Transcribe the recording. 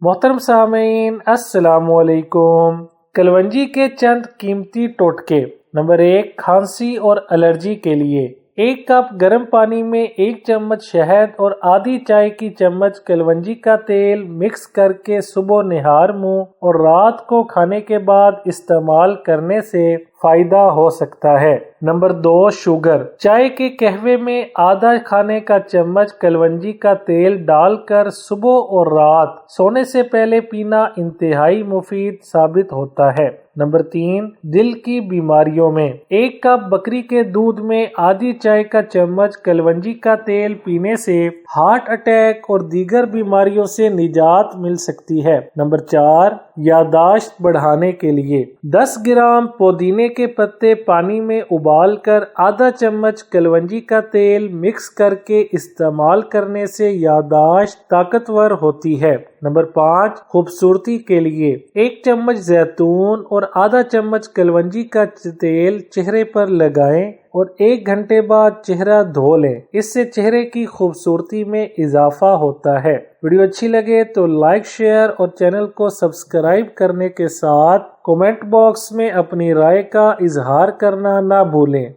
محترم سامعین السلام علیکم۔ کلونجی کے چند قیمتی ٹوٹکے۔ نمبر 1، کھانسی اور الرجی کے لیے 1 کپ گرم پانی میں 1 چمچ شہد اور آدھی چائے کی چمچ کلونجی کا تیل مکس کر کے صبح نہار منہ اور رات کو کھانے کے بعد استعمال کرنے سے فائدہ ہو سکتا ہے۔ Number 2، sugar. چائے کے قہوے میں آدھا کھانے کا چمچ کلونجی کا تیل ڈال کر صبح اور رات سونے سے پہلے پینا انتہائی مفید ثابت ہوتا ہے۔ نمبر 3، دل کی بیماریوں میں 1 کپ بکری کے دودھ میں آدھی چائے کا چمچ کلونجی کا تیل پینے سے ہارٹ اٹیک اور دیگر بیماریوں سے نجات مل سکتی ہے۔ نمبر 4، یادداشت بڑھانے کے لیے 10 گرام پودینے کے پتے پانی میں ابال کر آدھا چمچ کلونجی کا تیل مکس کر کے استعمال کرنے سے یادداشت طاقتور ہوتی ہے۔ نمبر 5، خوبصورتی کے لیے 1 چمچ زیتون اور آدھا چمچ کلونجی کا تیل چہرے پر لگائیں اور 1 گھنٹے بعد چہرہ دھو لیں۔ اس سے چہرے کی خوبصورتی میں اضافہ ہوتا ہے۔ ویڈیو اچھی لگے تو لائک، شیئر اور چینل کو سبسکرائب کرنے کے ساتھ کمنٹ باکس میں اپنی رائے کا اظہار کرنا نہ بھولیں۔